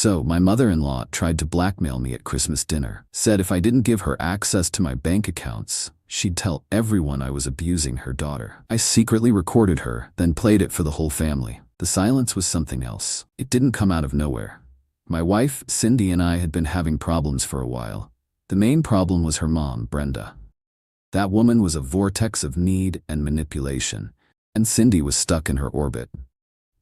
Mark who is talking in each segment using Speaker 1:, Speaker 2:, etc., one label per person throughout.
Speaker 1: So my mother-in-law tried to blackmail me at Christmas dinner, said if I didn't give her access to my bank accounts, she'd tell everyone I was abusing her daughter. I secretly recorded her, then played it for the whole family. The silence was something else. It didn't come out of nowhere. My wife, Cindy, and I had been having problems for a while. The main problem was her mom, Brenda. That woman was a vortex of need and manipulation, and Cindy was stuck in her orbit.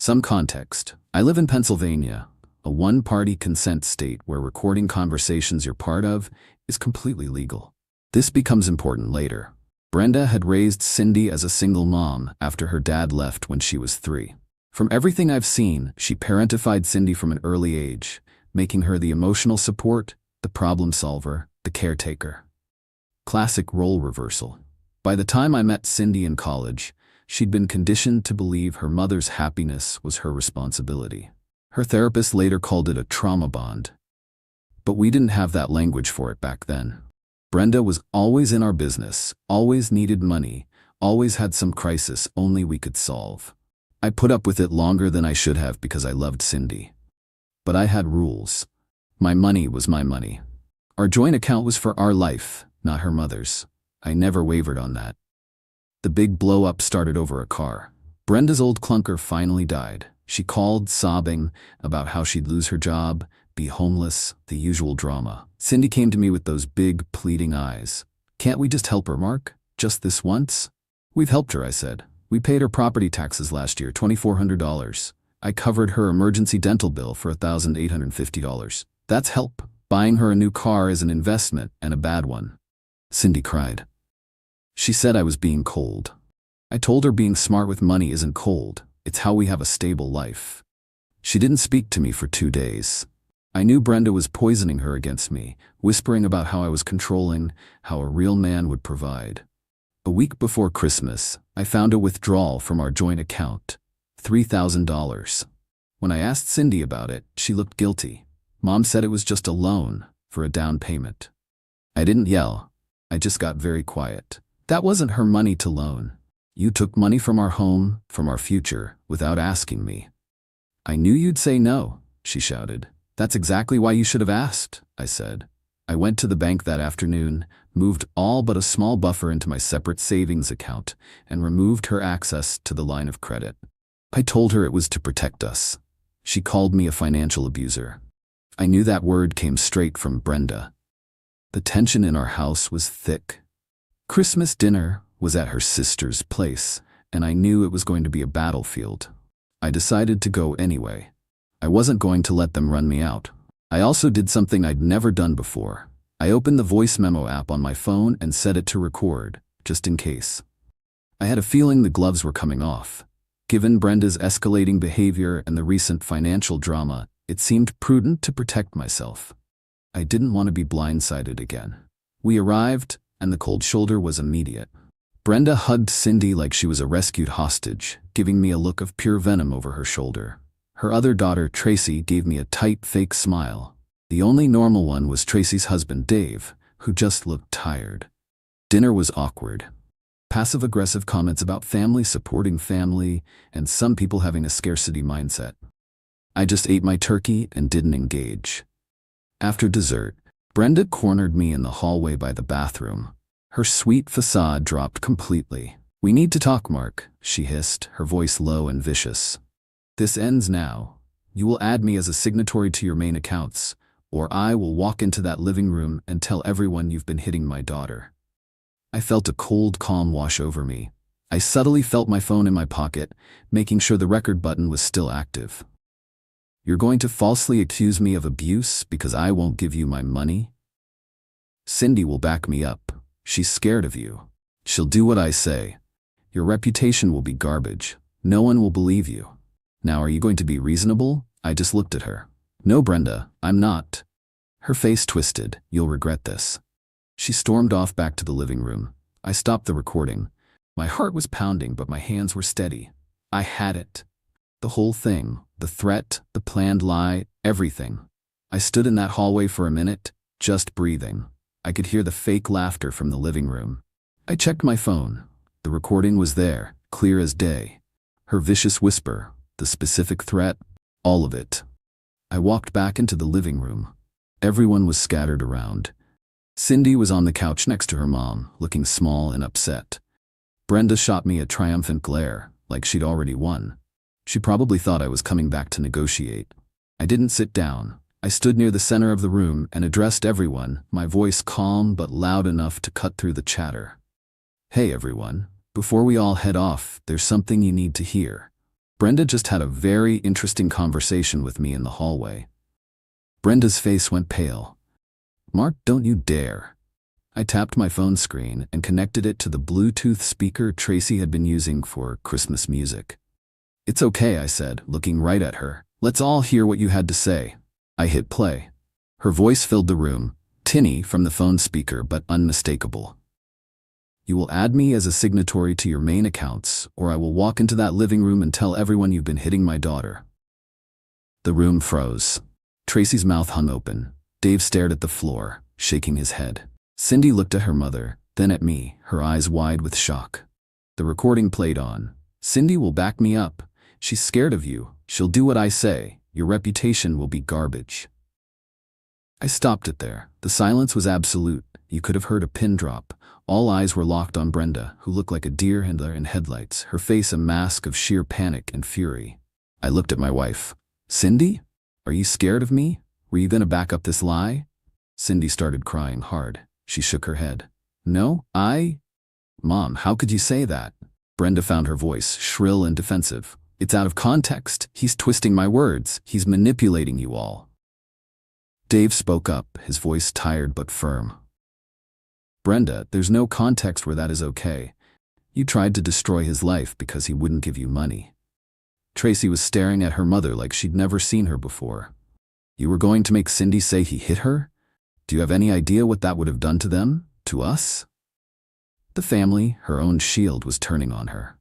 Speaker 1: Some context. I live in Pennsylvania, a one-party consent state where recording conversations you're part of is completely legal. This becomes important later. Brenda had raised Cindy as a single mom after her dad left when she was 3. From everything I've seen, she parentified Cindy from an early age, making her the emotional support, the problem solver, the caretaker. Classic role reversal. By the time I met Cindy in college, she'd been conditioned to believe her mother's happiness was her responsibility. Her therapist later called it a trauma bond. But we didn't have that language for it back then. Brenda was always in our business, always needed money, always had some crisis only we could solve. I put up with it longer than I should have because I loved Cindy. But I had rules. My money was my money. Our joint account was for our life, not her mother's. I never wavered on that. The big blow-up started over a car. Brenda's old clunker finally died. She called, sobbing, about how she'd lose her job, be homeless, the usual drama. Cindy came to me with those big, pleading eyes. "Can't we just help her, Mark? Just this once?" "We've helped her," I said. "We paid her property taxes last year, $2,400. I covered her emergency dental bill for $1,850. That's help. Buying her a new car is an investment, and a bad one." Cindy cried. She said I was being cold. I told her being smart with money isn't cold. It's how we have a stable life. She didn't speak to me for 2 days. I knew Brenda was poisoning her against me, whispering about how I was controlling, how a real man would provide. A week before Christmas, I found a withdrawal from our joint account, $3,000. When I asked Cindy about it, she looked guilty. Mom said it was just a loan for a down payment. I didn't yell. I just got very quiet. That wasn't her money to loan. You took money from our home, from our future, without asking me. "I knew you'd say no," she shouted. "That's exactly why you should have asked," I said. I went to the bank that afternoon, moved all but a small buffer into my separate savings account, and removed her access to the line of credit. I told her it was to protect us. She called me a financial abuser. I knew that word came straight from Brenda. The tension in our house was thick. Christmas dinner was at her sister's place, and I knew it was going to be a battlefield. I decided to go anyway. I wasn't going to let them run me out. I also did something I'd never done before. I opened the voice memo app on my phone and set it to record, just in case. I had a feeling the gloves were coming off. Given Brenda's escalating behavior and the recent financial drama, it seemed prudent to protect myself. I didn't want to be blindsided again. We arrived, and the cold shoulder was immediate. Brenda hugged Cindy like she was a rescued hostage, giving me a look of pure venom over her shoulder. Her other daughter, Tracy, gave me a tight, fake smile. The only normal one was Tracy's husband, Dave, who just looked tired. Dinner was awkward. Passive-aggressive comments about family supporting family, and some people having a scarcity mindset. I just ate my turkey and didn't engage. After dessert, Brenda cornered me in the hallway by the bathroom. Her sweet facade dropped completely. "We need to talk, Mark," she hissed, her voice low and vicious. "This ends now. You will add me as a signatory to your main accounts, or I will walk into that living room and tell everyone you've been hitting my daughter." I felt a cold calm wash over me. I subtly felt my phone in my pocket, making sure the record button was still active. "You're going to falsely accuse me of abuse because I won't give you my money? Cindy will back me up. She's scared of you. She'll do what I say. Your reputation will be garbage. No one will believe you. Now, are you going to be reasonable?" I just looked at her. "No, Brenda, I'm not." Her face twisted. "You'll regret this." She stormed off back to the living room. I stopped the recording. My heart was pounding, but my hands were steady. I had it. The whole thing, the threat, the planned lie, everything. I stood in that hallway for a minute, just breathing. I could hear the fake laughter from the living room. I checked my phone. The recording was there, clear as day. Her vicious whisper, the specific threat, all of it. I walked back into the living room. Everyone was scattered around. Cindy was on the couch next to her mom, looking small and upset. Brenda shot me a triumphant glare, like she'd already won. She probably thought I was coming back to negotiate. I didn't sit down. I stood near the center of the room and addressed everyone, my voice calm but loud enough to cut through the chatter. Hey everyone, before we all head off, there's something you need to hear. Brenda just had a very interesting conversation with me in the hallway. Brenda's face went pale. Mark, don't you dare. I tapped my phone screen and connected it to the Bluetooth speaker Tracy had been using for Christmas music. It's okay, I said, looking right at her. Let's all hear what you had to say. I hit play. Her voice filled the room, tinny from the phone speaker but unmistakable. You will add me as a signatory to your main accounts, or I will walk into that living room and tell everyone you've been hitting my daughter. The room froze. Tracy's mouth hung open. Dave stared at the floor, shaking his head. Cindy looked at her mother, then at me, her eyes wide with shock. The recording played on. Cindy will back me up. She's scared of you. She'll do what I say. Your reputation will be garbage. I stopped it there. The silence was absolute. You could have heard a pin drop. All eyes were locked on Brenda, who looked like a deer in headlights, her face a mask of sheer panic and fury. I looked at my wife. Cindy? Are you scared of me? Were you going to back up this lie? Cindy started crying hard. She shook her head. No, Mom, how could you say that? Brenda found her voice shrill and defensive. It's out of context. He's twisting my words. He's manipulating you all. Dave spoke up, his voice tired but firm. Brenda, there's no context where that is okay. You tried to destroy his life because he wouldn't give you money. Tracy was staring at her mother like she'd never seen her before. You were going to make Cindy say he hit her? Do you have any idea what that would have done to them? To us? The family, her own shield, was turning on her.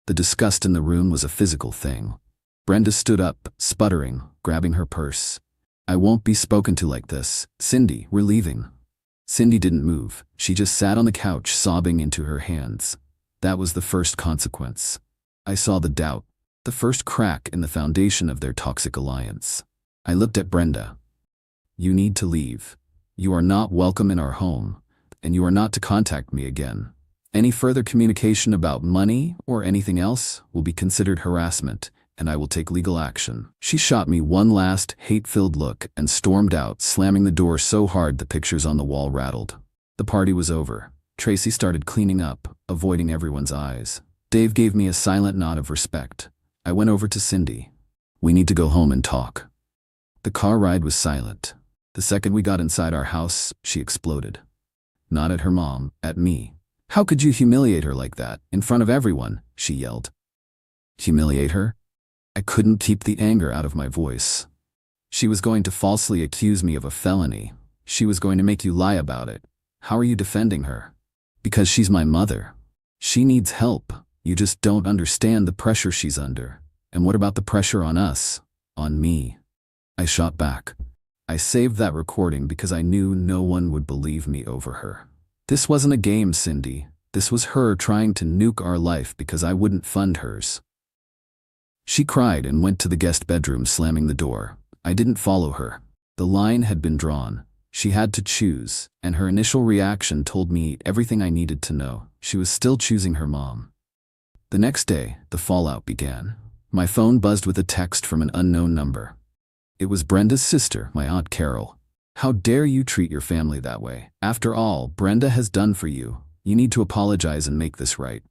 Speaker 1: The disgust in the room was a physical thing. Brenda stood up, sputtering, grabbing her purse. I won't be spoken to like this. Cindy, we're leaving. Cindy didn't move. She just sat on the couch, sobbing into her hands. That was the first consequence. I saw the doubt, the first crack in the foundation of their toxic alliance. I looked at Brenda. You need to leave. You are not welcome in our home, and you are not to contact me again. Any further communication about money or anything else will be considered harassment, and I will take legal action. She shot me one last hate-filled look and stormed out, slamming the door so hard the pictures on the wall rattled. The party was over. Tracy started cleaning up, avoiding everyone's eyes. Dave gave me a silent nod of respect. I went over to Cindy. We need to go home and talk. The car ride was silent. The second we got inside our house, she exploded. Not at her mom, at me. How could you humiliate her like that, in front of everyone? She yelled. Humiliate her? I couldn't keep the anger out of my voice. She was going to falsely accuse me of a felony. She was going to make you lie about it. How are you defending her? Because she's my mother. She needs help. You just don't understand the pressure she's under. And what about the pressure on us? On me? I shot back. I saved that recording because I knew no one would believe me over her. This wasn't a game, Cindy. This was her trying to nuke our life because I wouldn't fund hers. She cried and went to the guest bedroom, slamming the door. I didn't follow her. The line had been drawn. She had to choose, and her initial reaction told me everything I needed to know. She was still choosing her mom. The next day, the fallout began. My phone buzzed with a text from an unknown number. It was Brenda's sister, my Aunt Carol. How dare you treat your family that way? After all Brenda has done for you, you need to apologize and make this right.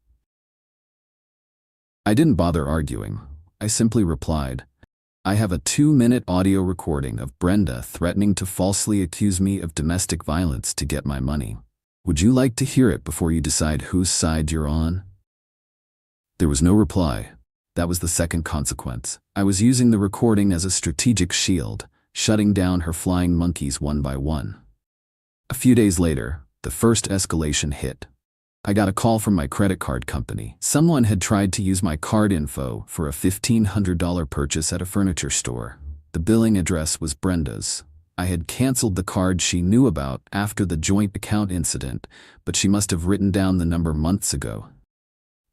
Speaker 1: I didn't bother arguing. I simply replied, I have a 2-minute audio recording of Brenda threatening to falsely accuse me of domestic violence to get my money. Would you like to hear it before you decide whose side you're on? There was no reply. That was the second consequence. I was using the recording as a strategic shield, shutting down her flying monkeys one by one. A few days later, the first escalation hit. I got a call from my credit card company. Someone had tried to use my card info for a $1,500 purchase at a furniture store. The billing address was Brenda's. I had canceled the card she knew about after the joint account incident, but she must have written down the number months ago.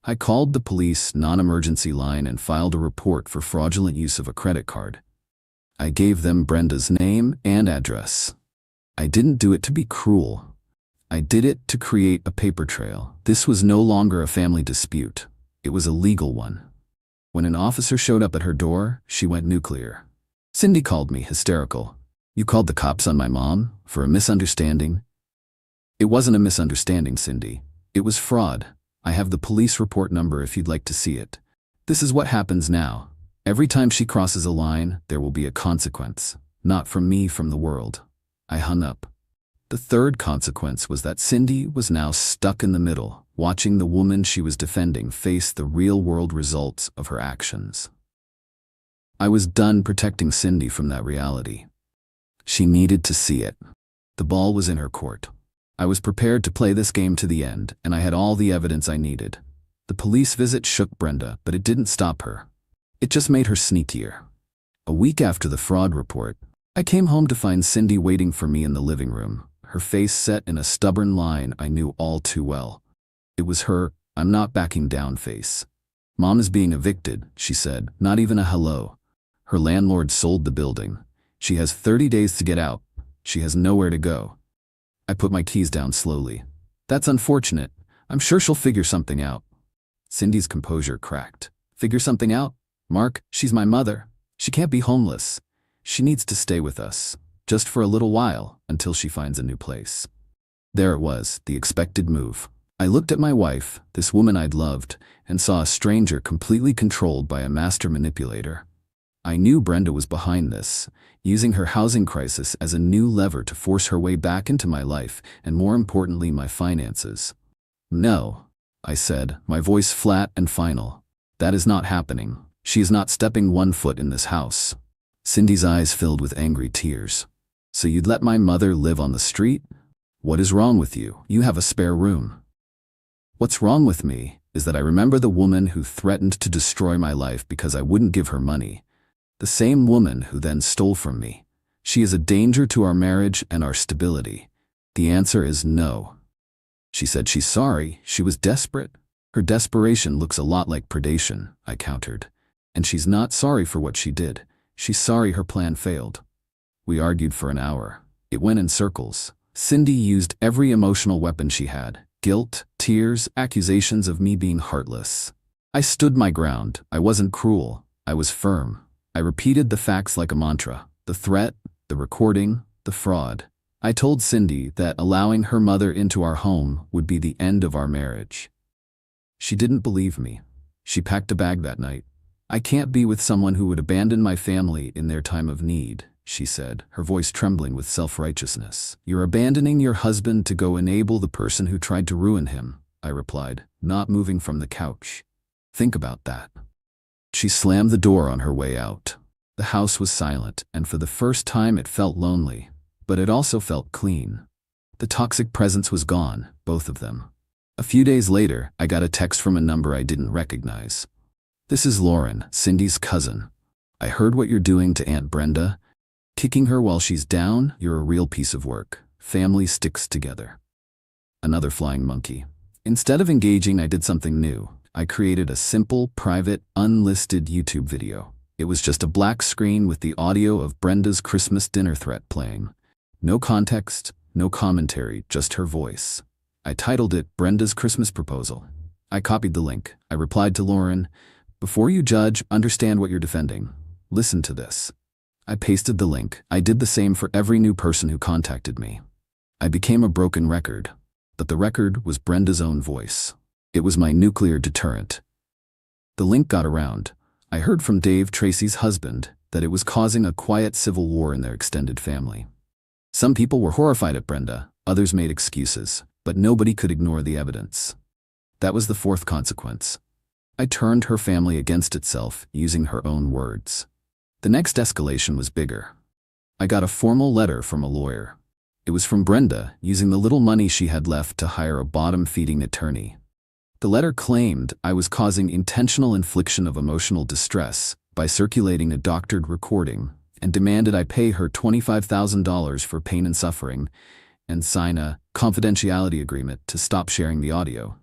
Speaker 1: I called the police non-emergency line and filed a report for fraudulent use of a credit card. I gave them Brenda's name and address. I didn't do it to be cruel. I did it to create a paper trail. This was no longer a family dispute. It was a legal one. When an officer showed up at her door, she went nuclear. Cindy called me hysterical. "You called the cops on my mom for a misunderstanding?" "It wasn't a misunderstanding, Cindy. It was fraud. I have the police report number if you'd like to see it. This is what happens now. Every time she crosses a line, there will be a consequence. Not from me, from the world." I hung up. The third consequence was that Cindy was now stuck in the middle, watching the woman she was defending face the real-world results of her actions. I was done protecting Cindy from that reality. She needed to see it. The ball was in her court. I was prepared to play this game to the end, and I had all the evidence I needed. The police visit shook Brenda, but it didn't stop her. It just made her sneakier. A week after the fraud report, I came home to find Cindy waiting for me in the living room, her face set in a stubborn line I knew all too well. It was her "I'm not backing down" face. "Mom is being evicted," she said, not even a hello. Her landlord sold the building. She has 30 days to get out. She has nowhere to go. I put my keys down slowly. "That's unfortunate. I'm sure she'll figure something out." Cindy's composure cracked. "Figure something out? Mark, she's my mother. She can't be homeless. She needs to stay with us, just for a little while, until she finds a new place." There it was, the expected move. I looked at my wife, this woman I'd loved, and saw a stranger completely controlled by a master manipulator. I knew Brenda was behind this, using her housing crisis as a new lever to force her way back into my life, and more importantly, my finances. "No," I said, my voice flat and final. "That is not happening. She is not stepping one foot in this house." Cindy's eyes filled with angry tears. "So you'd let my mother live on the street? What is wrong with you? You have a spare room." "What's wrong with me is that I remember the woman who threatened to destroy my life because I wouldn't give her money. The same woman who then stole from me. She is a danger to our marriage and our stability. The answer is no." She said she's sorry. She was desperate. "Her desperation looks a lot like predation," I countered. "And she's not sorry for what she did. She's sorry her plan failed." We argued for an hour. It went in circles. Cindy used every emotional weapon she had: guilt, tears, accusations of me being heartless. I stood my ground. I wasn't cruel. I was firm. I repeated the facts like a mantra: the threat, the recording, the fraud. I told Cindy that allowing her mother into our home would be the end of our marriage. She didn't believe me. She packed a bag that night. "I can't be with someone who would abandon my family in their time of need," she said, her voice trembling with self-righteousness. "You're abandoning your husband to go enable the person who tried to ruin him," I replied, not moving from the couch. "Think about that." She slammed the door on her way out. The house was silent, and for the first time it felt lonely, but it also felt clean. The toxic presence was gone, both of them. A few days later, I got a text from a number I didn't recognize. "This is Lauren, Cindy's cousin. I heard what you're doing to Aunt Brenda. Kicking her while she's down, you're a real piece of work. Family sticks together." Another flying monkey. Instead of engaging, I did something new. I created a simple, private, unlisted YouTube video. It was just a black screen with the audio of Brenda's Christmas dinner threat playing. No context, no commentary, just her voice. I titled it Brenda's Christmas Proposal. I copied the link. I replied to Lauren, "Before you judge, understand what you're defending. Listen to this." I pasted the link. I did the same for every new person who contacted me. I became a broken record, but the record was Brenda's own voice. It was my nuclear deterrent. The link got around. I heard from Dave, Tracy's husband, that it was causing a quiet civil war in their extended family. Some people were horrified at Brenda, others made excuses, but nobody could ignore the evidence. That was the fourth consequence. I turned her family against itself, using her own words. The next escalation was bigger. I got a formal letter from a lawyer. It was from Brenda, using the little money she had left to hire a bottom-feeding attorney. The letter claimed I was causing intentional infliction of emotional distress by circulating a doctored recording, and demanded I pay her $25,000 for pain and suffering and sign a confidentiality agreement to stop sharing the audio.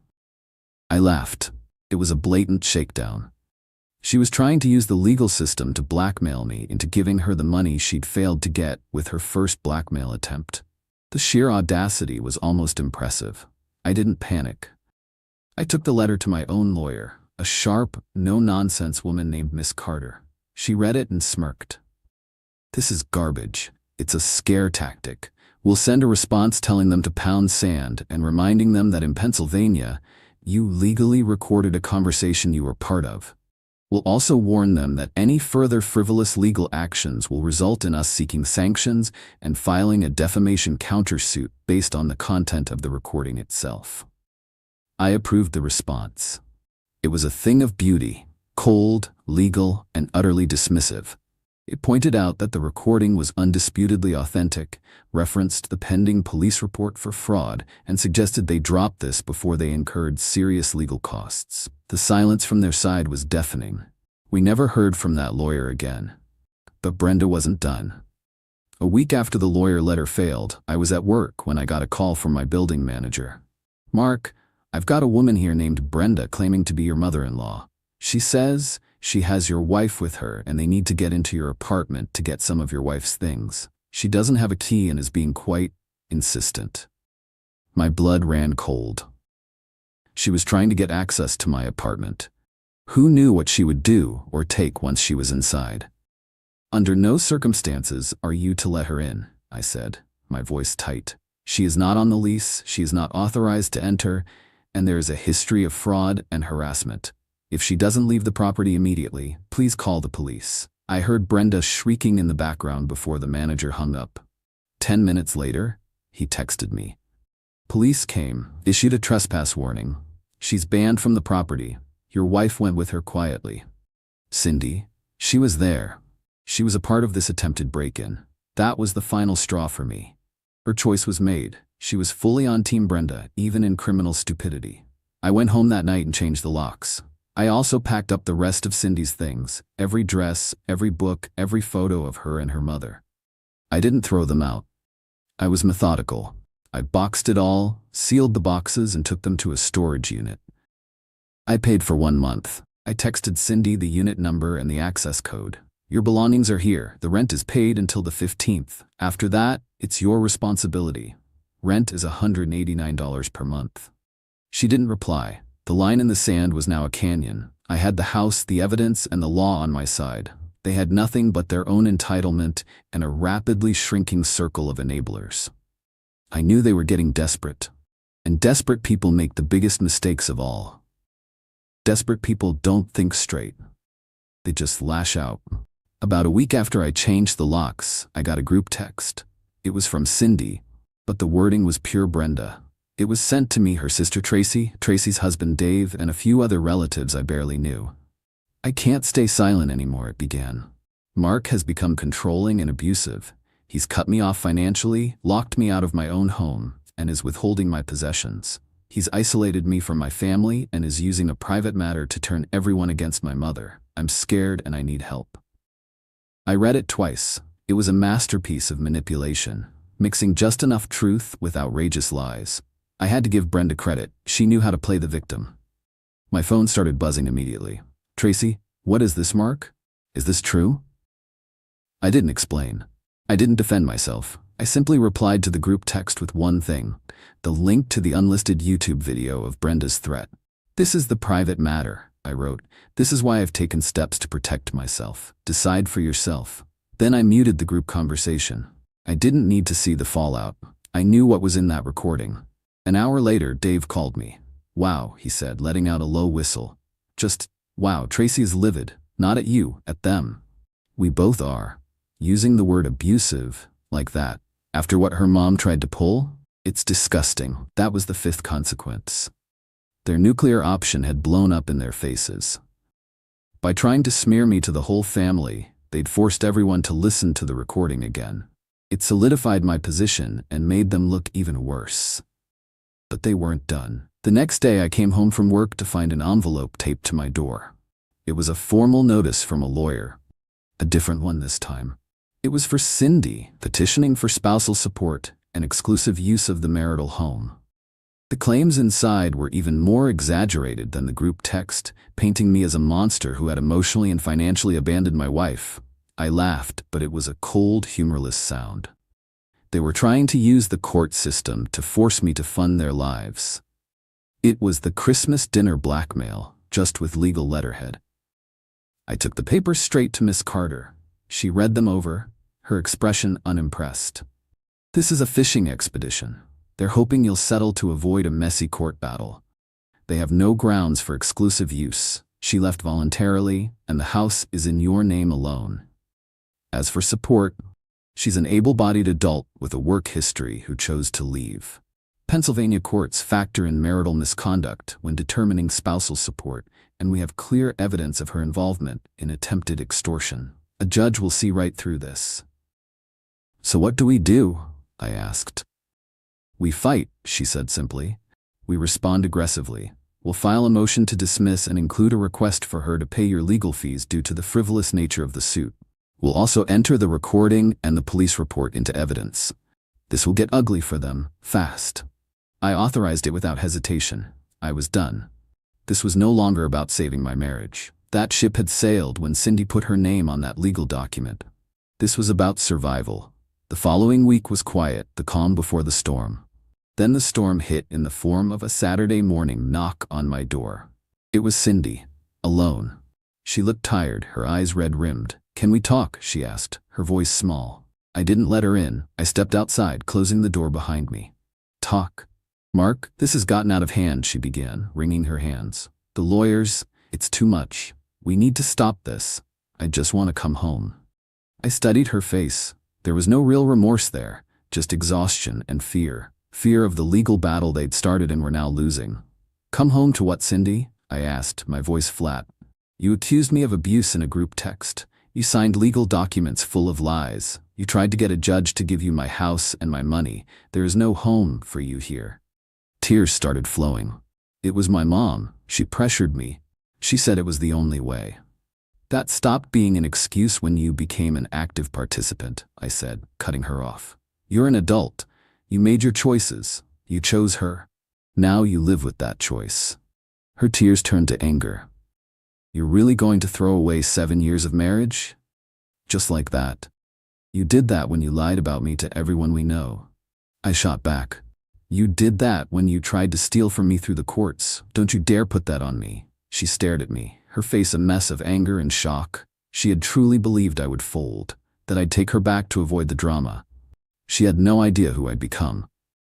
Speaker 1: I laughed. It was a blatant shakedown. She was trying to use the legal system to blackmail me into giving her the money she'd failed to get with her first blackmail attempt. The sheer audacity was almost impressive. I didn't panic. I took the letter to my own lawyer, a sharp, no-nonsense woman named Miss Carter. She read it and smirked. "This is garbage. It's a scare tactic. We'll send a response telling them to pound sand and reminding them that in Pennsylvania, you legally recorded a conversation you were part of. We'll also warn them that any further frivolous legal actions will result in us seeking sanctions and filing a defamation countersuit based on the content of the recording itself." I approved the response. It was a thing of beauty, cold, legal, and utterly dismissive. It pointed out that the recording was undisputedly authentic, referenced the pending police report for fraud, and suggested they drop this before they incurred serious legal costs. The silence from their side was deafening. We never heard from that lawyer again. But Brenda wasn't done. A week after the lawyer letter failed, I was at work when I got a call from my building manager. "Mark, I've got a woman here named Brenda claiming to be your mother-in-law. She says she has your wife with her and they need to get into your apartment to get some of your wife's things. She doesn't have a key and is being quite insistent." My blood ran cold. She was trying to get access to my apartment. Who knew what she would do or take once she was inside? "Under no circumstances are you to let her in," I said, my voice tight. "She is not on the lease, she is not authorized to enter, and there is a history of fraud and harassment. If she doesn't leave the property immediately, please call the police." I heard Brenda shrieking in the background before the manager hung up. 10 minutes later, he texted me. "Police came, issued a trespass warning. She's banned from the property. Your wife went with her quietly. Cindy, she was there. She was a part of this attempted break-in. That was the final straw for me." Her choice was made. She was fully on Team Brenda, even in criminal stupidity. I went home that night and changed the locks. I also packed up the rest of Cindy's things, every dress, every book, every photo of her and her mother. I didn't throw them out. I was methodical. I boxed it all, sealed the boxes, and took them to a storage unit. I paid for 1 month. I texted Cindy the unit number and the access code. "Your belongings are here. The rent is paid until the 15th. After that, it's your responsibility. Rent is $189 per month." She didn't reply. The line in the sand was now a canyon. I had the house, the evidence, and the law on my side. They had nothing but their own entitlement and a rapidly shrinking circle of enablers. I knew they were getting desperate. And desperate people make the biggest mistakes of all. Desperate people don't think straight. They just lash out. About a week after I changed the locks, I got a group text. It was from Cindy, but the wording was pure Brenda. It was sent to me, her sister Tracy, Tracy's husband Dave, and a few other relatives I barely knew. "I can't stay silent anymore," it began. "Mark has become controlling and abusive. He's cut me off financially, locked me out of my own home, and is withholding my possessions. He's isolated me from my family and is using a private matter to turn everyone against my mother. I'm scared and I need help." I read it twice. It was a masterpiece of manipulation, mixing just enough truth with outrageous lies. I had to give Brenda credit. She knew how to play the victim. My phone started buzzing immediately. "Tracy, what is this, Mark? Is this true?" I didn't explain. I didn't defend myself. I simply replied to the group text with one thing: the link to the unlisted YouTube video of Brenda's threat. "This is the private matter," I wrote. "This is why I've taken steps to protect myself. Decide for yourself." Then I muted the group conversation. I didn't need to see the fallout. I knew what was in that recording. An hour later, Dave called me. "Wow," he said, letting out a low whistle. "Just, wow, Tracy is livid. Not at you, at them." We both are. Using the word abusive, like that, after what her mom tried to pull? It's disgusting. That was the 5th consequence. Their nuclear option had blown up in their faces. By trying to smear me to the whole family, they'd forced everyone to listen to the recording again. It solidified my position and made them look even worse. But they weren't done. The next day I came home from work to find an envelope taped to my door. It was a formal notice from a lawyer. A different one this time. It was for Cindy, petitioning for spousal support and exclusive use of the marital home. The claims inside were even more exaggerated than the group text, painting me as a monster who had emotionally and financially abandoned my wife. I laughed, but it was a cold, humorless sound. They were trying to use the court system to force me to fund their lives. It was the Christmas dinner blackmail, just with legal letterhead. I took the papers straight to Miss Carter. She read them over, her expression unimpressed. "This is a fishing expedition. They're hoping you'll settle to avoid a messy court battle. They have no grounds for exclusive use. She left voluntarily, and the house is in your name alone. As for support, she's an able-bodied adult with a work history who chose to leave. Pennsylvania courts factor in marital misconduct when determining spousal support, and we have clear evidence of her involvement in attempted extortion. A judge will see right through this." "So what do we do?" I asked. "We fight," she said simply. "We respond aggressively. We'll file a motion to dismiss and include a request for her to pay your legal fees due to the frivolous nature of the suit. We'll also enter the recording and the police report into evidence. This will get ugly for them, fast." I authorized it without hesitation. I was done. This was no longer about saving my marriage. That ship had sailed when Cindy put her name on that legal document. This was about survival. The following week was quiet, the calm before the storm. Then the storm hit in the form of a Saturday morning knock on my door. It was Cindy, alone. She looked tired, her eyes red-rimmed. "Can we talk?" she asked, her voice small. I didn't let her in. I stepped outside, closing the door behind me. "Talk?" "Mark, this has gotten out of hand," she began, wringing her hands. "The lawyers, it's too much. We need to stop this. I just want to come home." I studied her face. There was no real remorse there, just exhaustion and fear. Fear of the legal battle they'd started and were now losing. "Come home to what, Cindy?" I asked, my voice flat. "You accused me of abuse in a group text. You signed legal documents full of lies. You tried to get a judge to give you my house and my money. There is no home for you here." Tears started flowing. "It was my mom. She pressured me. She said it was the only way." "That stopped being an excuse when you became an active participant," I said, cutting her off. "You're an adult. You made your choices. You chose her. Now you live with that choice." Her tears turned to anger. "You're really going to throw away 7 years of marriage? Just like that? You did that when you lied about me to everyone we know." I shot back. "You did that when you tried to steal from me through the courts. Don't you dare put that on me." She stared at me, her face a mess of anger and shock. She had truly believed I would fold, that I'd take her back to avoid the drama. She had no idea who I'd become.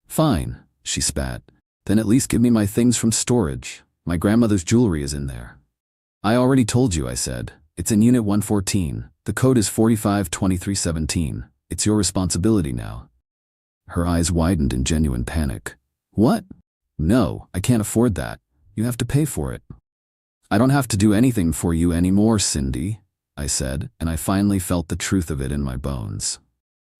Speaker 1: "Fine," she spat. "Then at least give me my things from storage. My grandmother's jewelry is in there." "I already told you," I said. "It's in Unit 114. The code is 452317. It's your responsibility now." Her eyes widened in genuine panic. "What?" "No, I can't afford that. You have to pay for it." "I don't have to do anything for you anymore, Cindy," I said, and I finally felt the truth of it in my bones.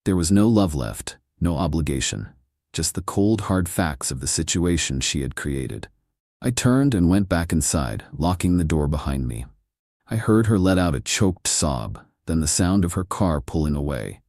Speaker 1: There was no love left, no obligation, just the cold, hard facts of the situation she had created. I turned and went back inside, locking the door behind me. I heard her let out a choked sob, then the sound of her car pulling away.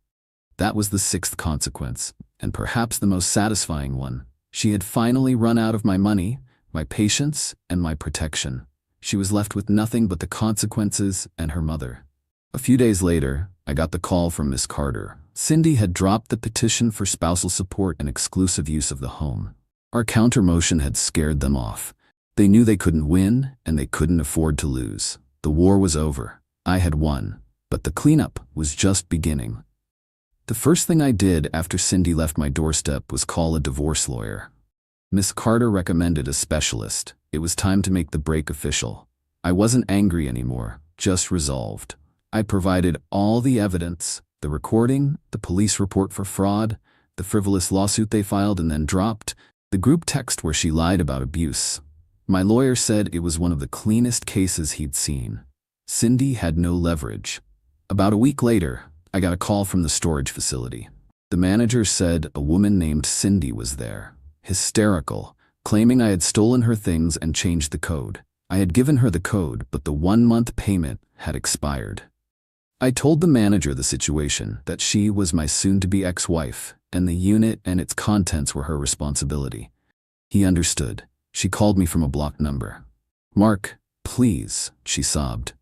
Speaker 1: That was the 6th consequence, and perhaps the most satisfying one. She had finally run out of my money, my patience, and my protection. She was left with nothing but the consequences and her mother. A few days later, I got the call from Miss Carter. Cindy had dropped the petition for spousal support and exclusive use of the home. Our counter-motion had scared them off. They knew they couldn't win, and they couldn't afford to lose. The war was over. I had won. But the cleanup was just beginning. The first thing I did after Cindy left my doorstep was call a divorce lawyer. Miss Carter recommended a specialist. It was time to make the break official. I wasn't angry anymore, just resolved. I provided all the evidence, the recording, the police report for fraud, the frivolous lawsuit they filed and then dropped, the group text where she lied about abuse. My lawyer said it was one of the cleanest cases he'd seen. Cindy had no leverage. About a week later, I got a call from the storage facility. The manager said a woman named Cindy was there, hysterical, claiming I had stolen her things and changed the code. I had given her the code, but the 1-month payment had expired. I told the manager the situation, that she was my soon-to-be ex-wife, and the unit and its contents were her responsibility. He understood. She called me from a blocked number. "Mark, please," she sobbed.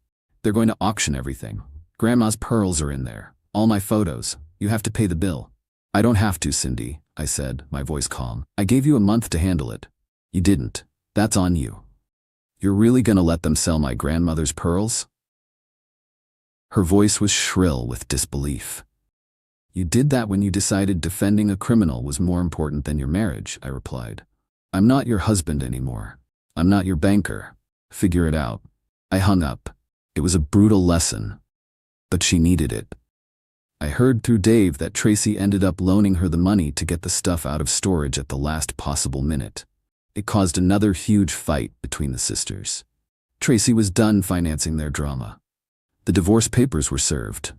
Speaker 1: "They're going to auction everything. Grandma's pearls are in there. All my photos. You have to pay the bill." "I don't have to, Cindy," I said, my voice calm. "I gave you a month to handle it." "You didn't. That's on you." "You're really gonna let them sell my grandmother's pearls?" Her voice was shrill with disbelief. "You did that when you decided defending a criminal was more important than your marriage," I replied. "I'm not your husband anymore. I'm not your banker. Figure it out." I hung up. It was a brutal lesson, but she needed it. I heard through Dave that Tracy ended up loaning her the money to get the stuff out of storage at the last possible minute. It caused another huge fight between the sisters. Tracy was done financing their drama. The divorce papers were served.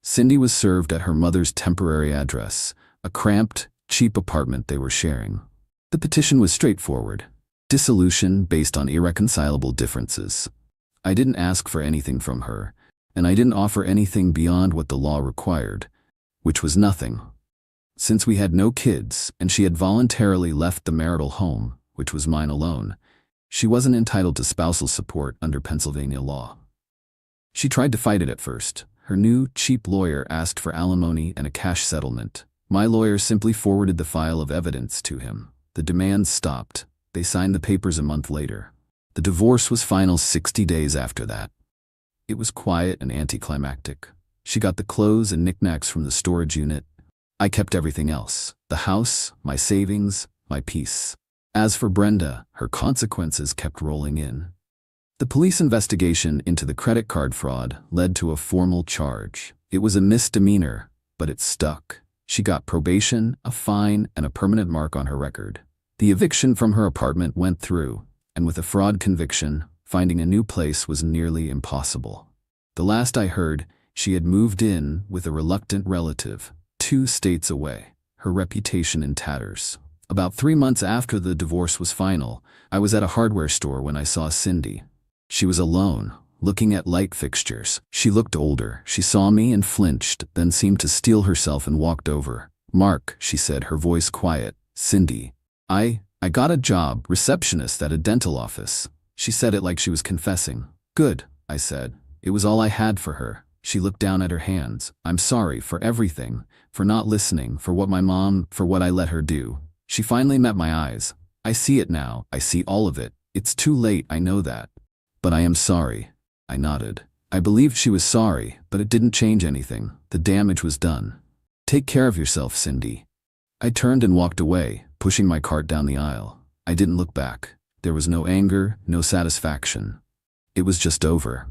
Speaker 1: Cindy was served at her mother's temporary address, a cramped, cheap apartment they were sharing. The petition was straightforward: dissolution based on irreconcilable differences. I didn't ask for anything from her, and I didn't offer anything beyond what the law required, which was nothing. Since we had no kids and she had voluntarily left the marital home, which was mine alone, she wasn't entitled to spousal support under Pennsylvania law. She tried to fight it at first. Her new, cheap lawyer asked for alimony and a cash settlement. My lawyer simply forwarded the file of evidence to him. The demands stopped. They signed the papers a month later. The divorce was final 60 days after that. It was quiet and anticlimactic. She got the clothes and knickknacks from the storage unit. I kept everything else: the house, my savings, my peace. As for Brenda, her consequences kept rolling in. The police investigation into the credit card fraud led to a formal charge. It was a misdemeanor, but it stuck. She got probation, a fine, and a permanent mark on her record. The eviction from her apartment went through, and with a fraud conviction, finding a new place was nearly impossible. The last I heard, she had moved in with a reluctant relative, 2 states away, her reputation in tatters. About 3 months after the divorce was final, I was at a hardware store when I saw Cindy. She was alone, looking at light fixtures. She looked older. She saw me and flinched, then seemed to steel herself and walked over. "Mark," she said, her voice quiet. "Cindy, I got a job, receptionist at a dental office." She said it like she was confessing. "Good," I said. It was all I had for her. She looked down at her hands. "I'm sorry for everything, for not listening, for what I let her do." She finally met my eyes. "I see it now. I see all of it. It's too late, I know that. But I am sorry." I nodded. I believed she was sorry, but it didn't change anything. The damage was done. "Take care of yourself, Cindy." I turned and walked away, pushing my cart down the aisle. I didn't look back. There was no anger, no satisfaction. It was just over.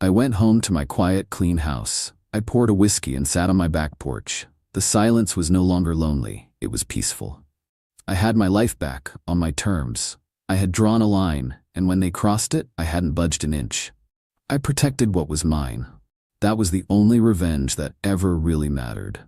Speaker 1: I went home to my quiet, clean house. I poured a whiskey and sat on my back porch. The silence was no longer lonely. It was peaceful. I had my life back, on my terms. I had drawn a line, and when they crossed it, I hadn't budged an inch. I protected what was mine. That was the only revenge that ever really mattered.